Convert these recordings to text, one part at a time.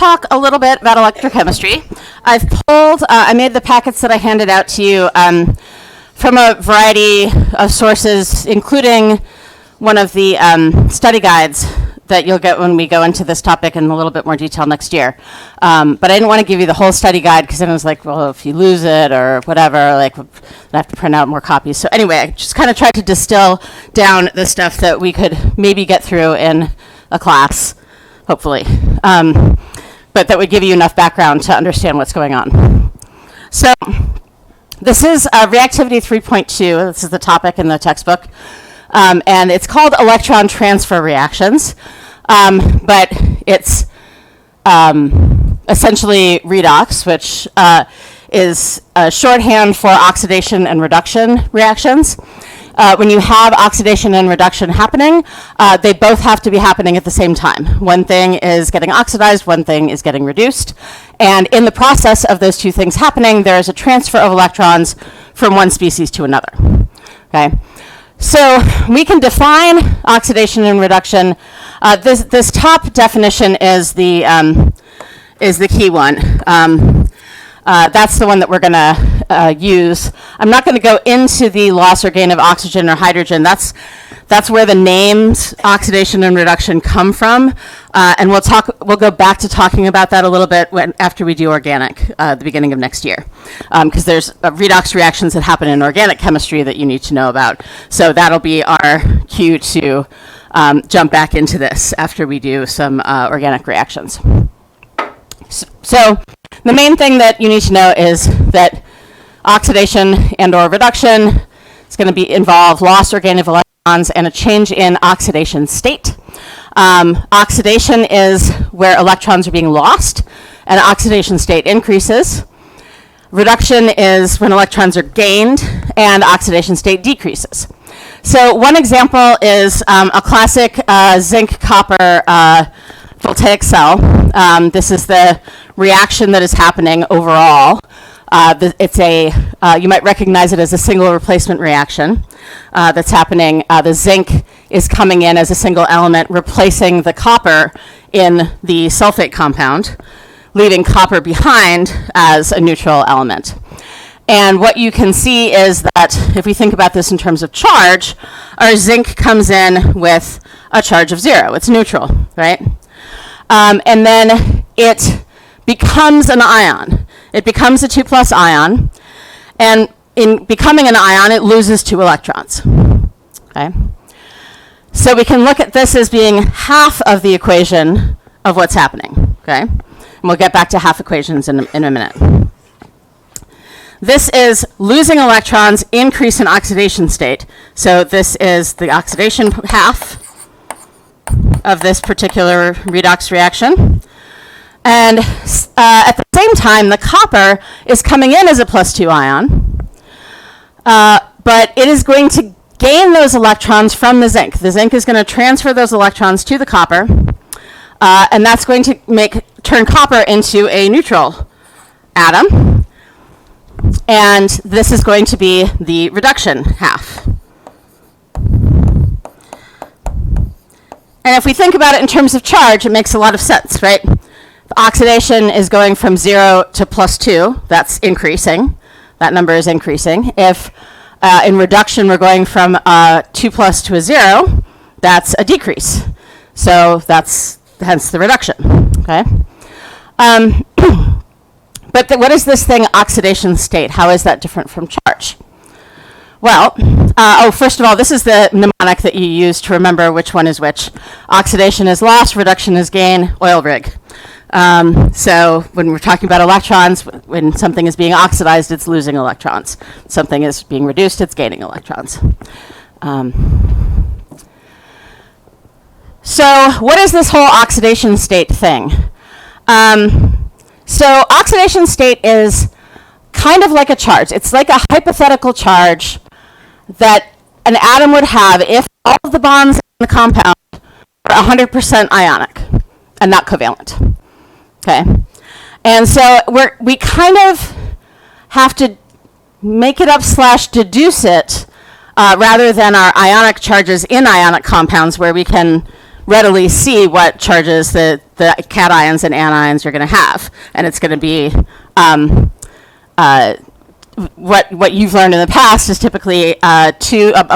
talk a little bit about electrochemistry. I made the packets that I handed out to you from a variety of sources, including one of the study guides that you'll get when we go into this topic in a little bit more detail next year. But I didn't want to give you the whole study guide because then it was like, well, if you lose it or whatever, like I have to print out more copies. So anyway, I just kind of tried to distill down the stuff that we could maybe get through in a class, hopefully. But that would give you enough background to understand what's going on. So this is reactivity 3.2. This is the topic in the textbook. And it's called electron transfer reactions. But it's essentially redox, which is a shorthand for oxidation and reduction reactions. When you have oxidation and reduction happening, they both have to be happening at the same time. One thing is getting oxidized, one thing is getting reduced. And in the process of those two things happening, there is a transfer of electrons from one species to another. Okay? So we can define oxidation and reduction. This top definition is the key one. That's the one that we're going to use. I'm not going to go into the loss or gain of oxygen or hydrogen. That's where the names oxidation and reduction come from, and we'll go back to talking about that a little bit after we do organic at the beginning of next year, because there's redox reactions that happen in organic chemistry that you need to know about. So that'll be our cue to jump back into this after we do some organic reactions. So the main thing that you need to know is that oxidation and or reduction is going to involve loss or gain of electrons and a change in oxidation state. Oxidation is where electrons are being lost and oxidation state increases. Reduction is when electrons are gained and oxidation state decreases. So one example is a classic zinc copper voltaic cell. This is the reaction that is happening overall. You might recognize it as a single replacement reaction that's happening. The zinc is coming in as a single element, replacing the copper in the sulfate compound, leaving copper behind as a neutral element. And what you can see is that if we think about this in terms of charge, our zinc comes in with a charge of 0. It's neutral, right? And then it becomes an ion. It becomes a 2+ ion. And in becoming an ion, it loses 2 electrons. Okay? So we can look at this as being half of the equation of what's happening. Okay? And we'll get back to half equations in a minute. This is losing electrons, increase in oxidation state. So this is the oxidation half of this particular redox reaction. And at the same time, the copper is coming in as a +2 ion, but it is going to gain those electrons from the zinc. The zinc is going to transfer those electrons to the copper, and that's going to turn copper into a neutral atom. And this is going to be the reduction half. And if we think about it in terms of charge, it makes a lot of sense, right? If oxidation is going from 0 to +2, that's increasing. That number is increasing. If in reduction we're going from 2+ to a 0, that's a decrease. So that's hence the reduction, okay? But what is this thing, oxidation state? How is that different from charge? Well, first of all, this is the mnemonic that you use to remember which one is which. Oxidation is loss, reduction is gain, oil rig. So when we're talking about electrons, when something is being oxidized, it's losing electrons. Something is being reduced, it's gaining electrons. So what is this whole oxidation state thing? So oxidation state is kind of like a charge. It's like a hypothetical charge that an atom would have if all of the bonds in the compound are 100% ionic and not covalent. Okay? And so we kind of have to make it up / deduce it rather than our ionic charges in ionic compounds where we can readily see what charges the cations and anions you're going to have. And it's going to be what you've learned in the past is typically a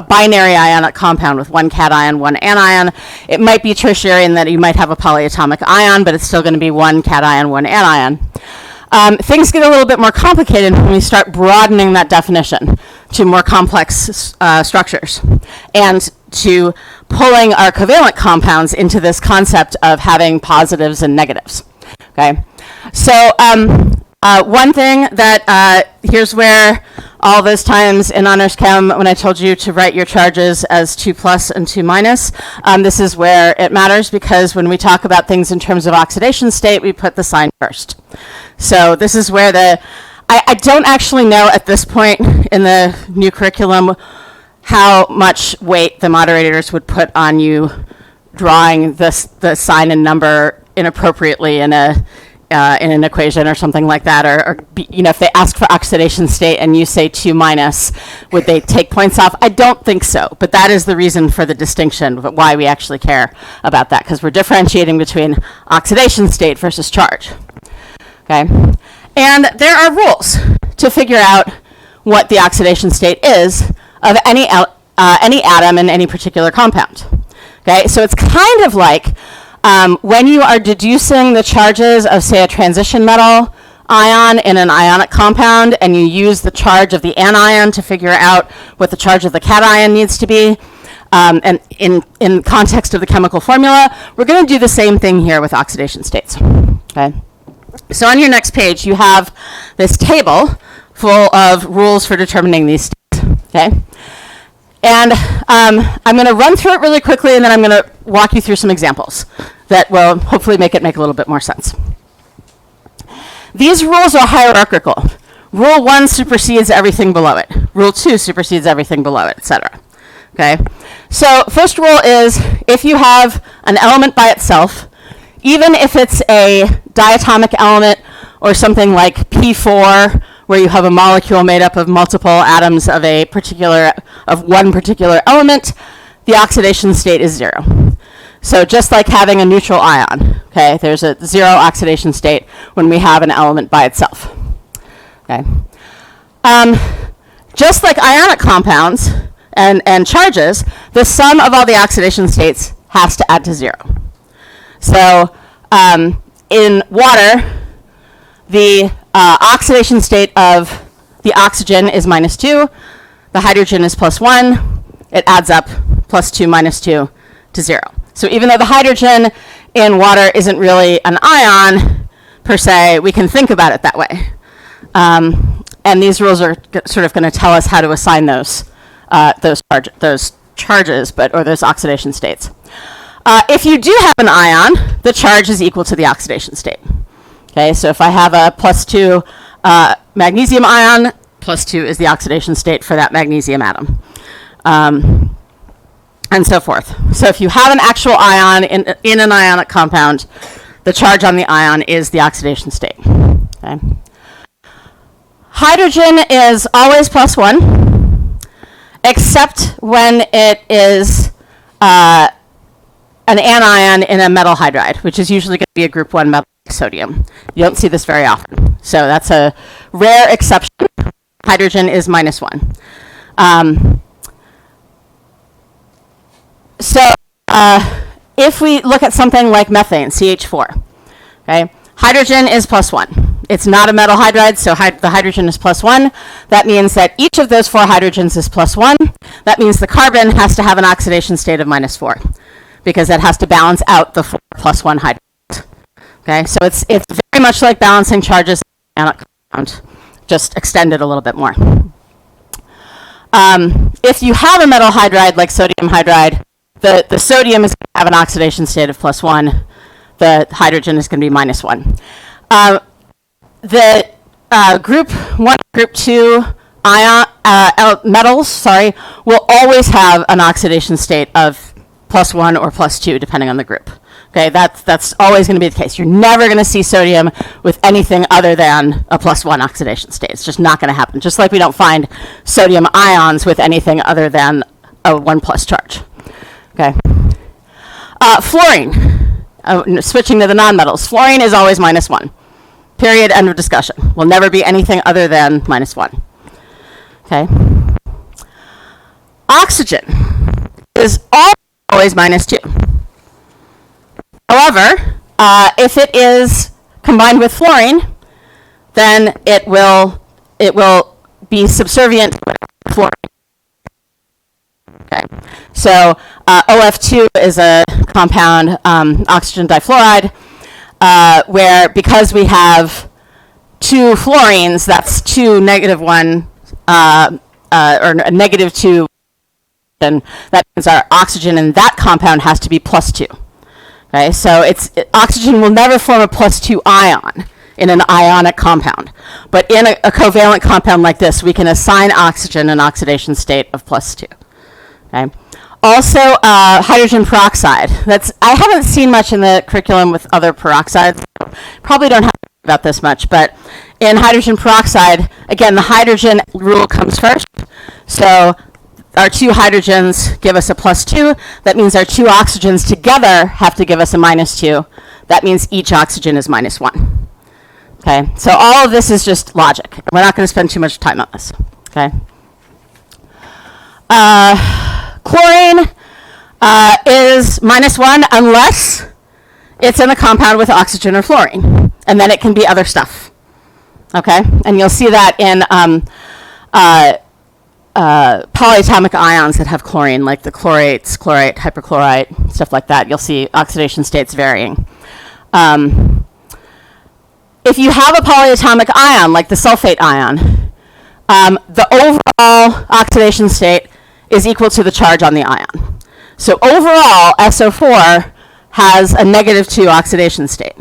binary ionic compound with one cation, one anion. It might be tertiary in that you might have a polyatomic ion, but it's still going to be one cation, one anion. Things get a little bit more complicated when we start broadening that definition to more complex structures and to pulling our covalent compounds into this concept of having positives and negatives. Okay, so one thing that here's where all those times in honors chem when I told you to write your charges as 2 plus and 2 minus, this is where it matters, because when we talk about things in terms of oxidation state, we put the sign first. So this is where I don't actually know at this point in the new curriculum how much weight the moderators would put on you drawing the sign and number inappropriately in an equation or something like that, or if they ask for oxidation state and you say 2 minus, would they take points off? I don't think so, but that is the reason for the distinction, but why we actually care about that, because we're differentiating between oxidation state versus charge. Okay, and there are rules to figure out what the oxidation state is of any atom in any particular compound. Okay, so it's kind of like when you are deducing the charges of, say, a transition metal ion in an ionic compound, and you use the charge of the anion to figure out what the charge of the cation needs to be, and in context of the chemical formula, we're going to do the same thing here with oxidation states. Okay, so on your next page, you have this table full of rules for determining these states. Okay, and I'm going to run through it really quickly, and then I'm going to walk you through some examples that will hopefully make it make a little bit more sense. These rules are hierarchical. Rule 1 supersedes everything below it. Rule 2 supersedes everything below it, etc. Okay? So first rule is, if you have an element by itself, even if it's a diatomic element or something like P4, where you have a molecule made up of multiple atoms of one particular element, the oxidation state is 0. So just like having a neutral ion, okay, there's a 0 oxidation state when we have an element by itself. Okay, just like ionic compounds and charges, the sum of all the oxidation states has to add to 0. So in water, the oxidation state of the oxygen is -2, the hydrogen is +1, it adds up +2 -2 to 0. So even though the hydrogen in water isn't really an ion per se, we can think about it that way. And these rules are sort of going to tell us how to assign those charges, or those oxidation states. If you do have an ion, the charge is equal to the oxidation state. Okay, so if I have a +2 magnesium ion, +2 is the oxidation state for that magnesium atom. And so forth. So if you have an actual ion in an ionic compound, the charge on the ion is the oxidation state. Okay. Hydrogen is always +1, except when it is an anion in a metal hydride, which is usually going to be a group 1 metal like sodium. You don't see this very often. So that's a rare exception. Hydrogen is -1. So if we look at something like methane, CH4, okay, hydrogen is +1. It's not a metal hydride, so the hydrogen is +1. That means that each of those 4 hydrogens is +1. That means the carbon has to have an oxidation state of -4, because it has to balance out the 4 + 1 hydrogens. Okay, so it's very much like balancing charges in a compound, just extended a little bit more. If you have a metal hydride like sodium hydride, the sodium is going to have an oxidation state of +1. The hydrogen is going to be -1. The group 1, group 2 metals, will always have an oxidation state of +1 or +2, depending on the group. Okay, that's always going to be the case. You're never going to see sodium with anything other than a +1 oxidation state. It's just not going to happen. Just like we don't find sodium ions with anything other than a 1+ charge. Okay. Fluorine, switching to the nonmetals. Fluorine is always -1. Period, end of discussion. Will never be anything other than -1. Okay. Oxygen is always -2. However, if it is combined with fluorine, then it will be subservient to fluorine. Okay. So OF2 is a compound, oxygen difluoride, where because we have 2 fluorines, that's 2 -1, or -2, then that means our oxygen in that compound has to be +2. Okay, so oxygen will never form a +2 ion in an ionic compound. But in a covalent compound like this, we can assign oxygen an oxidation state of +2. Okay. Also, hydrogen peroxide. I haven't seen much in the curriculum with other peroxides. Probably don't have to worry about this much, but in hydrogen peroxide, again, the hydrogen rule comes first. So our 2 hydrogens give us a +2. That means our 2 oxygens together have to give us a -2. That means each oxygen is -1. Okay, so all of this is just logic. We're not going to spend too much time on this. Okay. Chlorine is -1 unless it's in a compound with oxygen or fluorine, and then it can be other stuff. Okay, and you'll see that in polyatomic ions that have chlorine, like the chlorates, chlorite, hyperchlorite, stuff like that. You'll see oxidation states varying. If you have a polyatomic ion, like the sulfate ion, the overall oxidation state is equal to the charge on the ion. So overall, SO4 has a -2 oxidation state.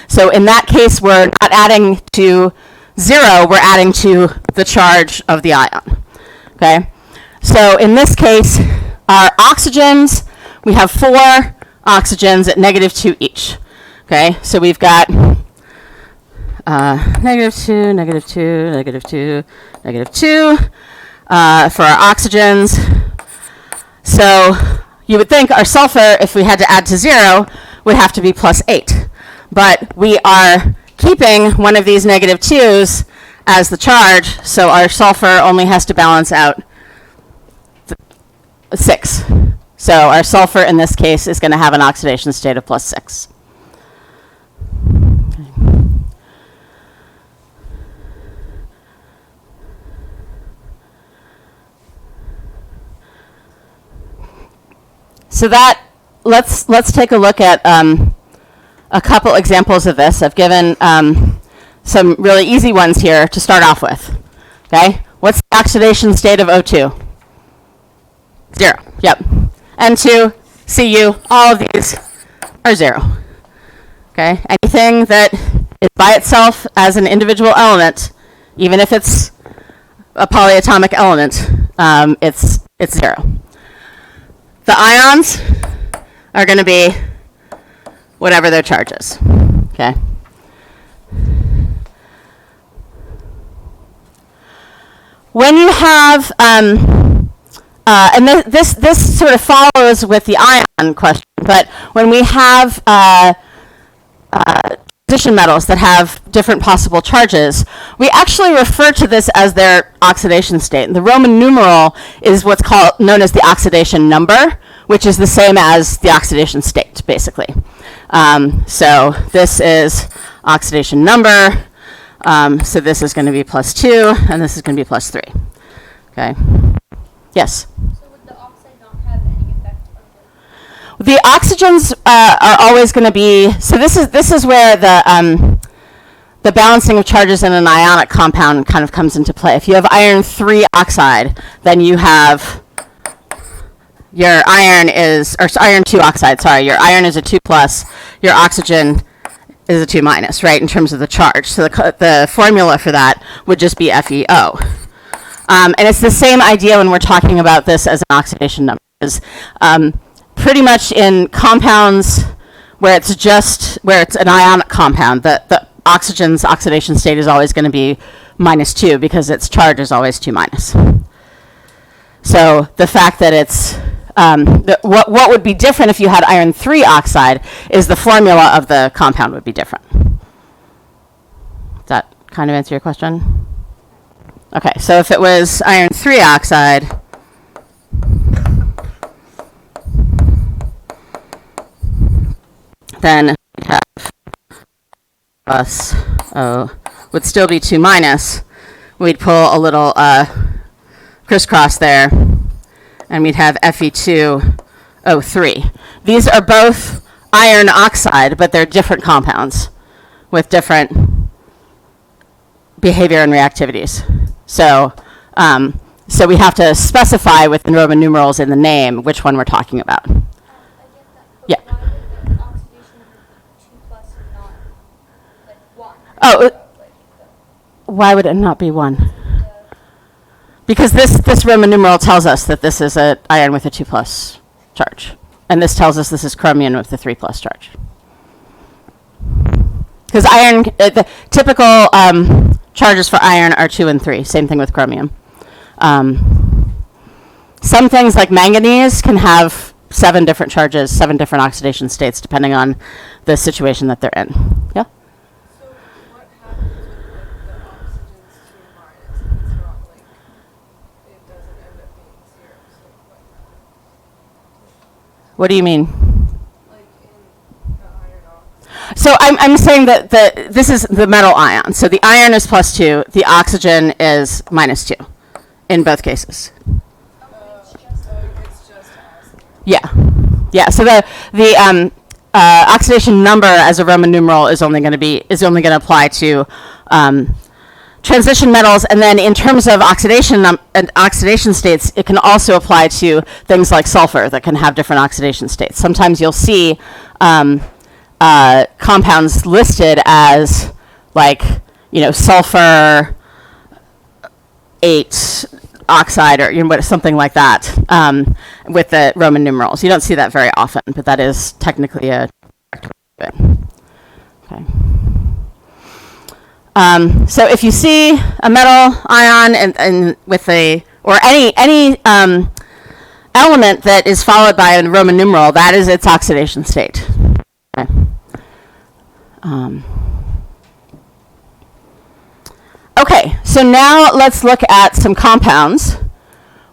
So in that case, we're not adding to 0, we're adding to the charge of the ion. Okay? So in this case, our oxygens, we have 4 oxygens at -2 each. Okay? So we've got -2, -2, -2, -2 for our oxygens. So you would think our sulfur, if we had to add to 0, would have to be +8. But we are keeping one of these -2s as the charge, so our sulfur only has to balance out 6. So our sulfur in this case is going to have an oxidation state of +6. So let's take a look at a couple examples of this. I've given some really easy ones here to start off with. Okay, what's the oxidation state of O2? 0. Yep. N2, Cu, all of these are 0. Okay, anything that is by itself as an individual element, even if it's a polyatomic element, it's 0. The ions are going to be whatever their charge is. Okay. When you have, and this sort of follows with the ion question, but when we have transition metals that have different possible charges, we actually refer to this as their oxidation state. And the Roman numeral is what's known as the oxidation number, which is the same as the oxidation state, basically. So this is oxidation number. So this is going to be +2, and this is going to be +3. Okay. Yes? So would the oxide not have any effect on the oxygens are always going to be, so this is where the balancing of charges in an ionic compound kind of comes into play. If you have iron 3 oxide, then you have your iron is, or iron 2 oxide, sorry, your iron is a 2+, your oxygen is a 2-, right, in terms of the charge. So the formula for that would just be FeO. And it's the same idea when we're talking about this as an oxidation number. Pretty much in compounds where it's an ionic compound, the oxygen's oxidation state is always going to be -2 because its charge is always 2-. So the fact that it's what would be different if you had iron 3 oxide is the formula of the compound would be different. Does that kind of answer your question? Okay, so if it was iron 3 oxide, then we'd have plus O would still be 2 minus. We'd pull a little crisscross there, and we'd have Fe2O3. These are both iron oxide, but they're different compounds with different behavior and reactivities. So, so we have to specify with the Roman numerals in the name which one we're talking about. I get that, Yeah. but why would the oxidation of 2 plus and not like 1? Oh, why would it not be 1? Because this Roman numeral tells us that this is an iron with a 2 plus charge. And this tells us this is chromium with a 3 plus charge. Because iron, the typical charges for iron are 2 and 3. Same thing with chromium. Some things like manganese can have 7 different charges, 7 different oxidation states, depending on the situation that they're in. Yeah? So what happens with the oxygen's 2 minus? It's not like it doesn't end up being 0. So What do you mean? like in the iron oxide. So I'm saying that this is the metal ion. So the iron is plus 2, the oxygen is minus 2 in both cases. So it's just acid. Yeah. Yeah. So the oxidation number as a Roman numeral is only going to apply to transition metals, and then in terms of oxidation and oxidation states, it can also apply to things like sulfur that can have different oxidation states. Sometimes you'll see compounds listed as like, sulfur 8 oxide or something like that with the Roman numerals. You don't see that very often, but that is technically a correct way to do it. Okay. So if you see a metal ion and with or any element that is followed by a Roman numeral, that is its oxidation state. Okay. Okay, so now let's look at some compounds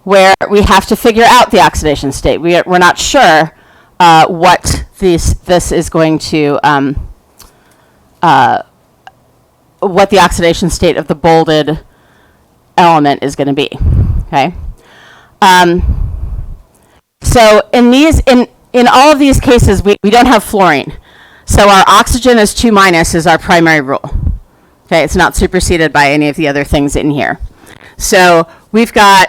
where we have to figure out the oxidation state. We're not sure what this is going to, what the oxidation state of the bolded element is going to be. Okay. So in all of these cases, we don't have fluorine. So our oxygen is 2 minus is our primary rule. Okay, it's not superseded by any of the other things in here. So we've got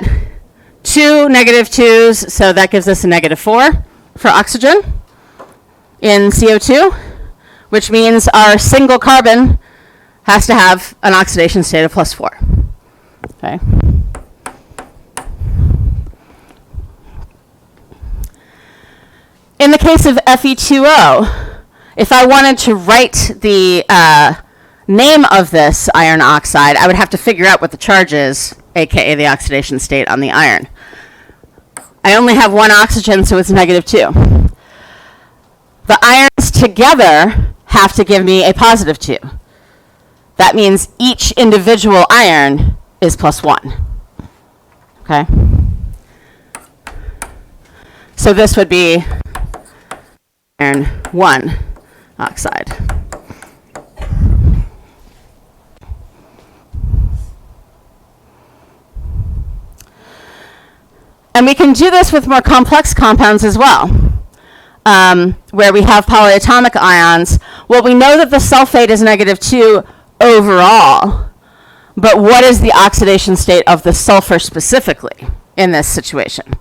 2 negative 2s, so that gives us a negative 4 for oxygen in CO2, which means our single carbon has to have an oxidation state of plus 4. Okay. In the case of Fe2O, if I wanted to write the name of this iron oxide, I would have to figure out what the charge is, aka the oxidation state on the iron. I only have 1 oxygen, so it's negative 2. The irons together have to give me a positive 2. That means each individual iron is plus 1. Okay? So this would be iron 1 oxide. And we can do this with more complex compounds as well, where we have polyatomic ions. Well, we know that the sulfate is negative 2 overall, but what is the oxidation state of the sulfur specifically in this situation?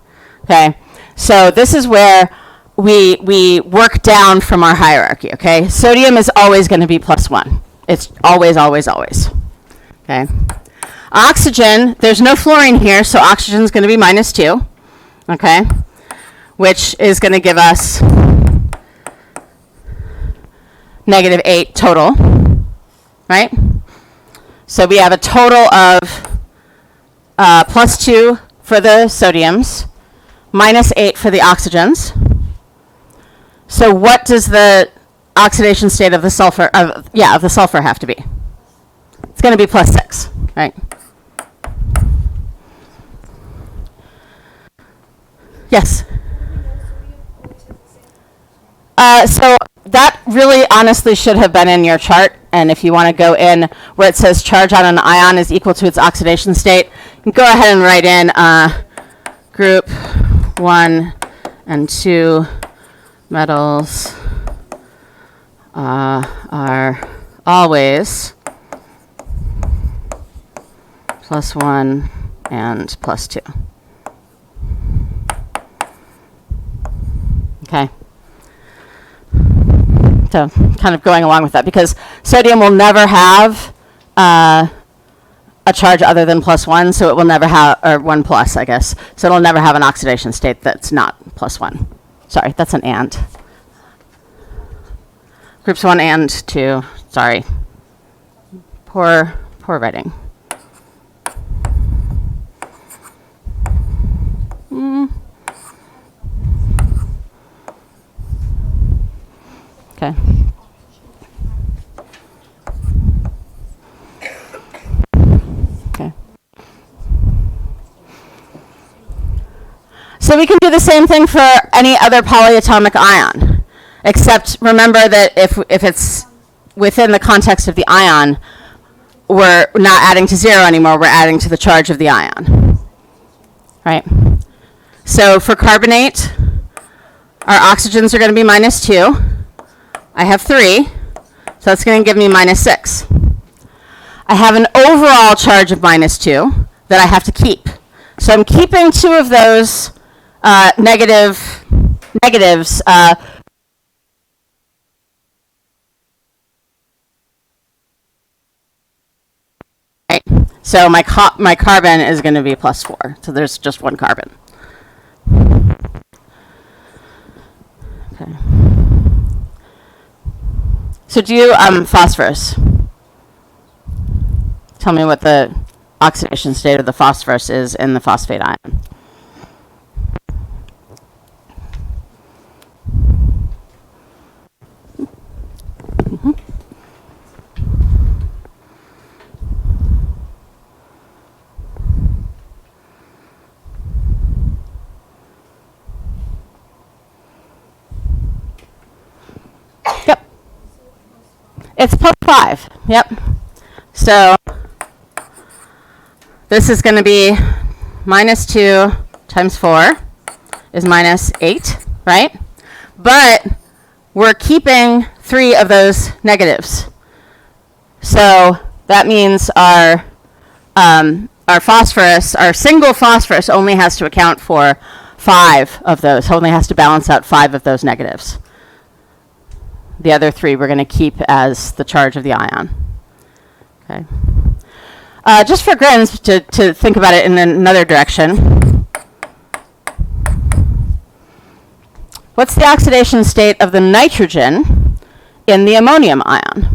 Okay, so this is where we work down from our hierarchy. Okay, sodium is always going to be plus 1. It's always, always, always. Okay. Oxygen, there's no fluorine here, so oxygen is going to be minus 2, okay, which is going to give us negative 8 total, right? So we have a total of plus 2 for the sodiums, -8 for the oxygens. So what does the oxidation state of the sulfur, of the sulfur have to be? It's going to be +6, right? Yes? So that really honestly should have been in your chart. And if you want to go in where it says charge on an ion is equal to its oxidation state, you can go ahead and write in group 1 and 2 metals are always +1 and +2. Okay. So kind of going along with that, because sodium will never have a charge other than +1, so it will never have, or 1+, I guess. So it'll never have an oxidation state that's not +1. Sorry, that's an and. Groups 1 and 2, sorry. Poor writing. Okay. Okay. So we can do the same thing for any other polyatomic ion, except remember that if it's within the context of the ion, we're not adding to 0 anymore, we're adding to the charge of the ion. Right? So for carbonate, our oxygens are going to be -2. I have 3, so that's going to give me -6. I have an overall charge of -2 that I have to keep. So I'm keeping 2 of those negatives. Right. So my carbon is going to be +4. So there's just 1 carbon. Okay. So do you phosphorus? Tell me what the oxidation state of the phosphorus is in the phosphate ion. Yep. It's +5. Yep. So this is going to be -2 times 4 is -8, right? But we're keeping 3 of those negatives. So that means our phosphorus, our single phosphorus only has to account for 5 of those, only has to balance out 5 of those negatives. The other 3 we're going to keep as the charge of the ion. Okay. Just for grins, to think about it in another direction. What's the oxidation state of the nitrogen in the ammonium ion?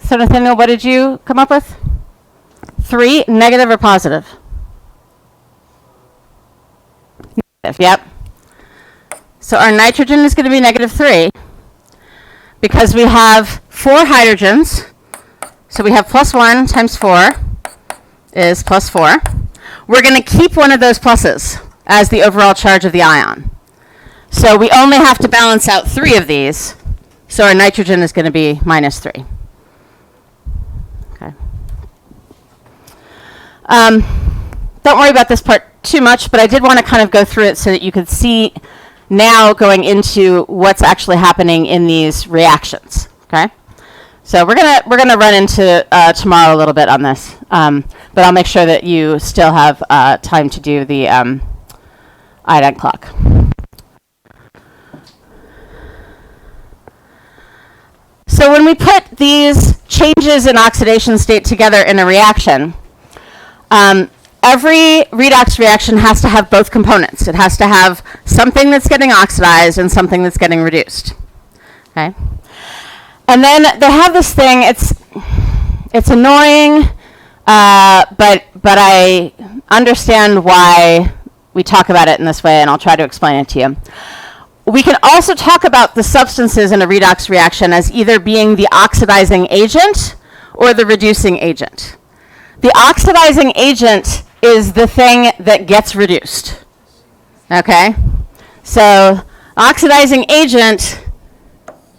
So Nathaniel, what did you come up with? 3, negative or positive? Negative, yep. So our nitrogen is going to be -3 because we have 4 hydrogens. So we have +1 times 4 is +4. We're going to keep one of those pluses as the overall charge of the ion. So we only have to balance out 3 of these. So our nitrogen is going to be -3. Okay. Don't worry about this part too much, but I did want to kind of go through it so that you could see now going into what's actually happening in these reactions. Okay, so we're gonna run into tomorrow a little bit on this, but I'll make sure that you still have time to do the iodine clock. So when we put these changes in oxidation state together in a reaction, every redox reaction has to have both components. It has to have something that's getting oxidized and something that's getting reduced. Okay? And then they have this thing, it's annoying, but I understand why we talk about it in this way, and I'll try to explain it to you. We can also talk about the substances in a redox reaction as either being the oxidizing agent or the reducing agent. The oxidizing agent is the thing that gets reduced. Okay? So, oxidizing agent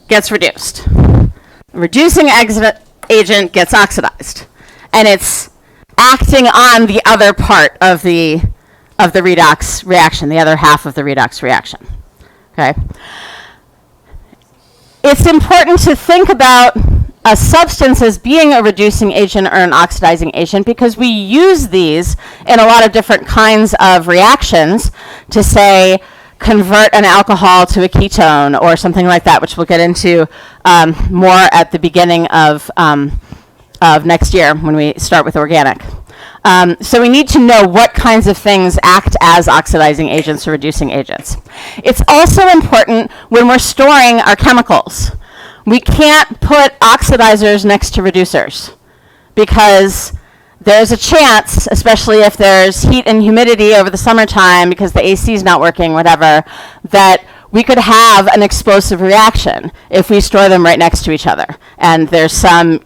gets reduced. Reducing agent gets oxidized. And it's acting on the other part of the redox reaction, the other half of the redox reaction. Okay. It's important to think about a substance as being a reducing agent or an oxidizing agent because we use these in a lot of different kinds of reactions to, say, convert an alcohol to a ketone or something like that, which we'll get into more at the beginning of next year when we start with organic. So we need to know what kinds of things act as oxidizing agents or reducing agents. It's also important when we're storing our chemicals. We can't put oxidizers next to reducers because there's a chance, especially if there's heat and humidity over the summertime because the AC is not working, whatever, that we could have an explosive reaction if we store them right next to each other. And there's some,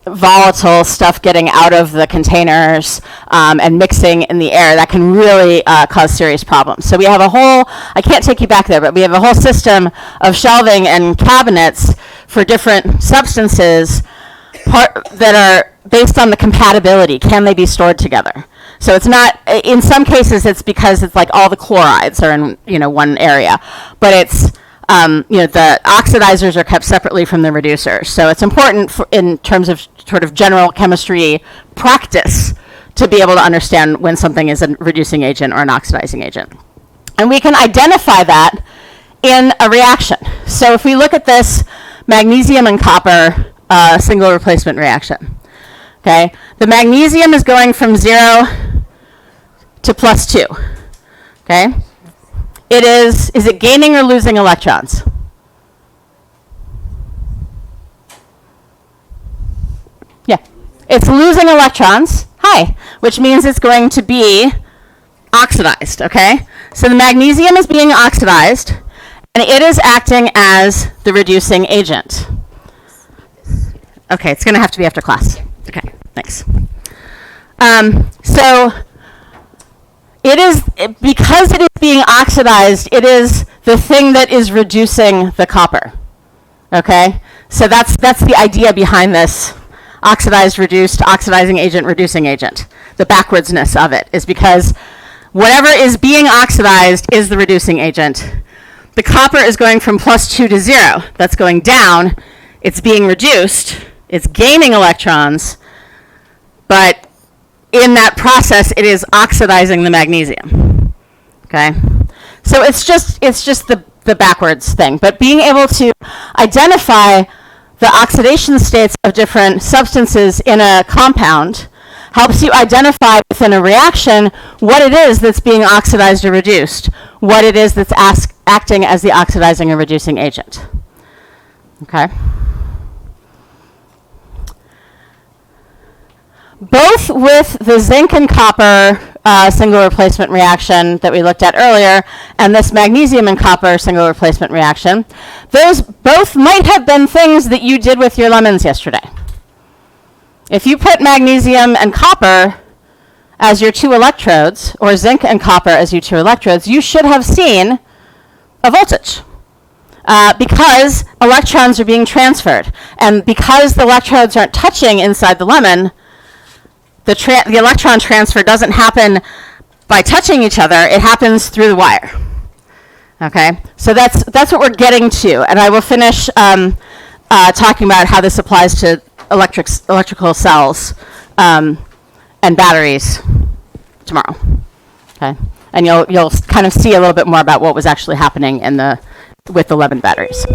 volatile stuff getting out of the containers and mixing in the air that can really cause serious problems. So we have a whole, I can't take you back there, but we have a whole system of shelving and cabinets for different substances that are based on the compatibility. Can they be stored together? So it's not, in some cases it's because it's like all the chlorides are in one area, but it's the oxidizers are kept separately from the reducers. So it's important in terms of sort of general chemistry practice to be able to understand when something is a reducing agent or an oxidizing agent. And we can identify that in a reaction. So if we look at this magnesium and copper single replacement reaction, okay, the magnesium is going from 0 to +2, okay? Is it gaining or losing electrons? Yeah, it's losing electrons, which means it's going to be oxidized, okay? So the magnesium is being oxidized, and it is acting as the reducing agent. Okay, it's going to have to be after class. Okay, thanks. So because it is being oxidized, it is the thing that is reducing the copper. Okay? So that's the idea behind this oxidized, reduced, oxidizing agent, reducing agent. The backwardsness of it is because whatever is being oxidized is the reducing agent. The copper is going from +2 to 0. That's going down. It's being reduced. It's gaining electrons. But in that process, it is oxidizing the magnesium. Okay? So it's just the backwards thing. But being able to identify the oxidation states of different substances in a compound helps you identify within a reaction what it is that's being oxidized or reduced, what it is that's acting as the oxidizing or reducing agent. Okay? Both with the zinc and copper single replacement reaction that we looked at earlier and this magnesium and copper single replacement reaction, those both might have been things that you did with your lemons yesterday. If you put magnesium and copper as your two electrodes, or zinc and copper as your two electrodes, you should have seen a voltage. Because electrons are being transferred. And because the electrodes aren't touching inside the lemon, the electron transfer doesn't happen by touching each other, it happens through the wire. Okay, so that's what we're getting to, and I will finish talking about how this applies to electrical cells and batteries tomorrow. Okay, and you'll kind of see a little bit more about what was actually happening with the Levin batteries.